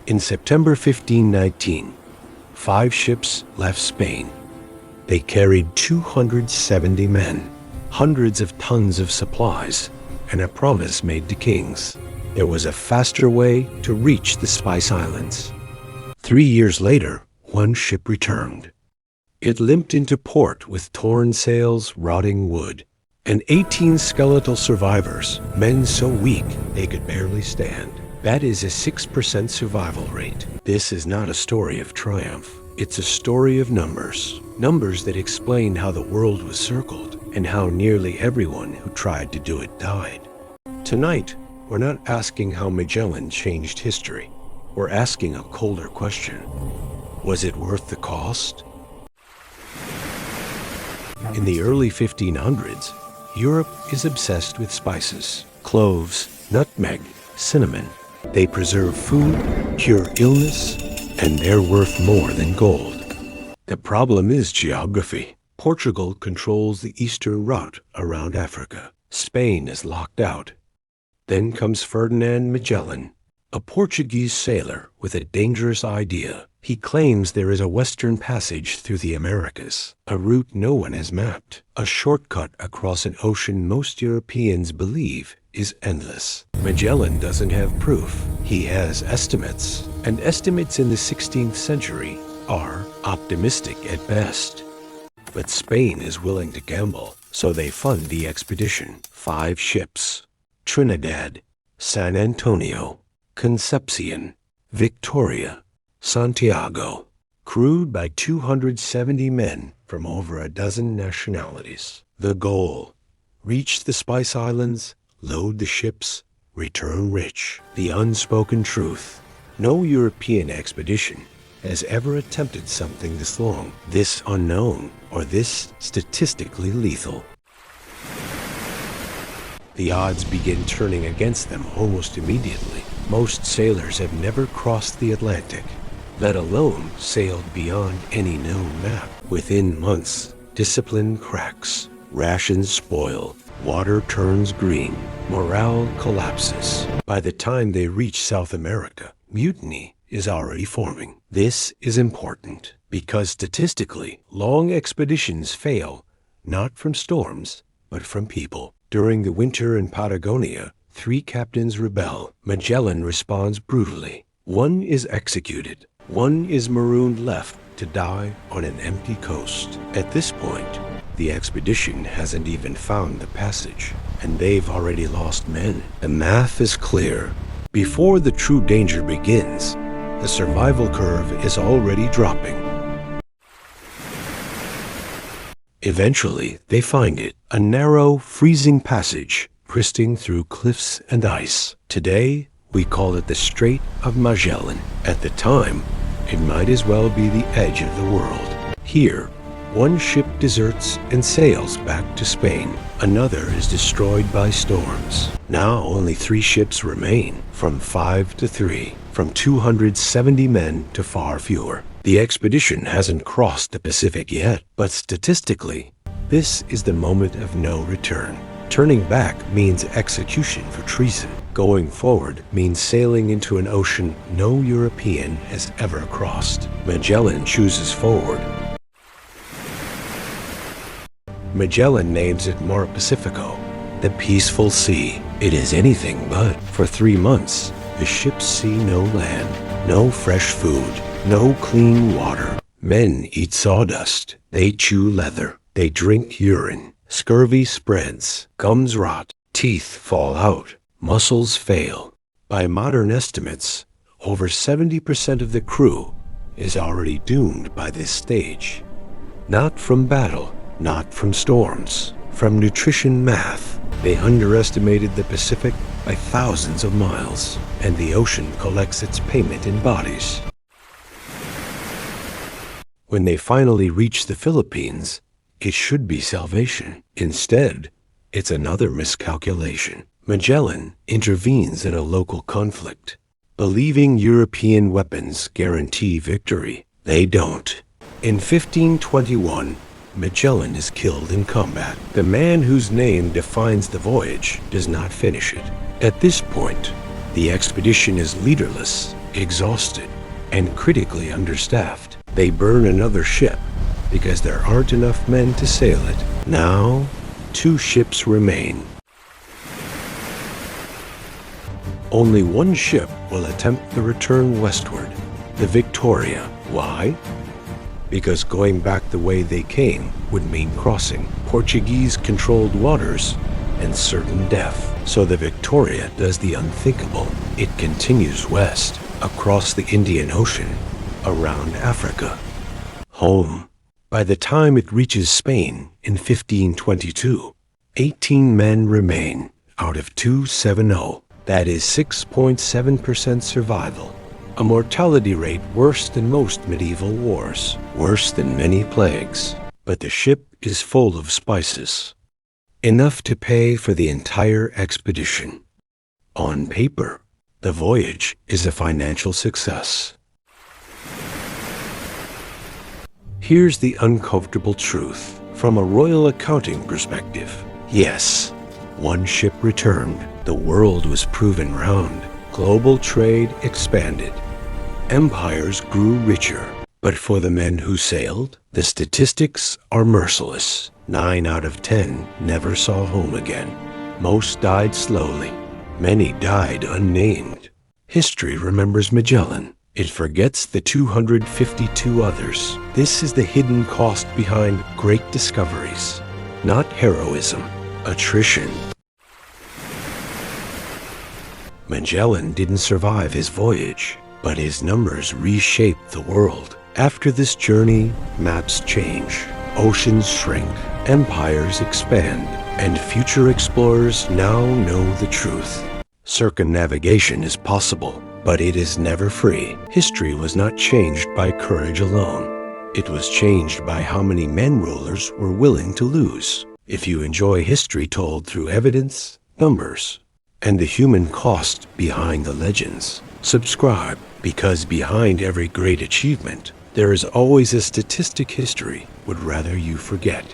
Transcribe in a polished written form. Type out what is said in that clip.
In September 1519, 5 ships left Spain. They carried 270 men, hundreds of tons of supplies, and a promise made to kings. There was a faster way to reach the Spice Islands. 3 years later, one ship returned. It limped into port with torn sails, rotting wood, and 18 skeletal survivors, men so weak they could barely stand. That is a 6% survival rate. This is not a story of triumph. It's a story of numbers. Numbers that explain how the world was circled and how nearly everyone who tried to do it died. Tonight, we're not asking how Magellan changed history. We're asking a colder question. Was it worth the cost? In the early 1500s, Europe is obsessed with spices. Cloves, nutmeg, cinnamon. They preserve food, cure illness, and they're worth more than gold. The problem is geography. Portugal controls the eastern route around Africa. Spain is locked out. Then comes Ferdinand Magellan, a Portuguese sailor with a dangerous idea. He claims there is a western passage through the Americas, a route no one has mapped, a shortcut across an ocean most Europeans believe is endless. Magellan doesn't have proof. He has estimates, and estimates in the 16th century are optimistic at best. But Spain is willing to gamble, so they fund the expedition. 5 ships: Trinidad, San Antonio, Concepcion, Victoria, Santiago, crewed by 270 men from over a dozen nationalities. The goal: reach the Spice Islands, load the ships, return rich. The unspoken truth: no European expedition has ever attempted something this long, this unknown, or this statistically lethal. The odds begin turning against them almost immediately. Most sailors have never crossed the Atlantic, let alone sailed beyond any known map. Within months, discipline cracks, rations spoil, water turns green, morale collapses. By the time they reach South America, mutiny is already forming. This is important because statistically, long expeditions fail not from storms, but from people. During the winter in Patagonia, 3 captains rebel. Magellan responds brutally. 1 is executed. 1 is marooned left to die on an empty coast. At this point, the expedition hasn't even found the passage, and they've already lost men. The math is clear. Before the true danger begins, the survival curve is already dropping. Eventually, they find it, a narrow, freezing passage, twisting through cliffs and ice. Today, we call it the Strait of Magellan. At the time, it might as well be the edge of the world. Here, 1 ship deserts and sails back to Spain. Another is destroyed by storms. Now only 3 ships remain, from 5 to 3, from 270 men to far fewer. The expedition hasn't crossed the Pacific yet, but statistically, this is the moment of no return. Turning back means execution for treason. Going forward means sailing into an ocean no European has ever crossed. Magellan chooses forward. Magellan names it Mar Pacifico, the peaceful sea. It is anything but. For 3 months, the ships see no land, no fresh food, no clean water. Men eat sawdust. They chew leather. They drink urine. Scurvy spreads. Gums rot. Teeth fall out. Muscles fail. By modern estimates, over 70% of the crew is already doomed by this stage. Not from battle, not from storms, from nutrition math. They underestimated the Pacific by thousands of miles, and the ocean collects its payment in bodies. When they finally reach the Philippines, it should be salvation. Instead, it's another miscalculation. Magellan intervenes in a local conflict, believing European weapons guarantee victory. They don't. In 1521, Magellan is killed in combat. The man whose name defines the voyage does not finish it. At this point, the expedition is leaderless exhausted, and critically understaffed. They burn another ship because there aren't enough men to sail it. Now, 2 ships remain. Only 1 ship will attempt the return westward, the Victoria. Why? Because going back the way they came would mean crossing Portuguese-controlled waters and certain death. So the Victoria does the unthinkable. It continues west, across the Indian Ocean, around Africa, home. By the time it reaches Spain in 1522, 18 men remain out of 270. That is 6.7% survival. A mortality rate worse than most medieval wars, worse than many plagues. But the ship is full of spices, enough to pay for the entire expedition. On paper, the voyage is a financial success. Here's the uncomfortable truth from a royal accounting perspective. Yes, 1 ship returned. The world was proven round. Global trade expanded. Empires grew richer. But for the men who sailed, the statistics are merciless. 9 out of 10 never saw home again. Most died slowly. Many died unnamed. History remembers Magellan. It forgets the 252 others. This is the hidden cost behind great discoveries. Not heroism, attrition. Magellan didn't survive his voyage, but his numbers reshaped the world. After this journey, maps change, oceans shrink, empires expand, and future explorers now know the truth. Circumnavigation is possible, but it is never free. History was not changed by courage alone. It was changed by how many men rulers were willing to lose. If you enjoy history told through evidence, numbers, and the human cost behind the legends, subscribe, because behind every great achievement, there is always a statistic history would rather you forget.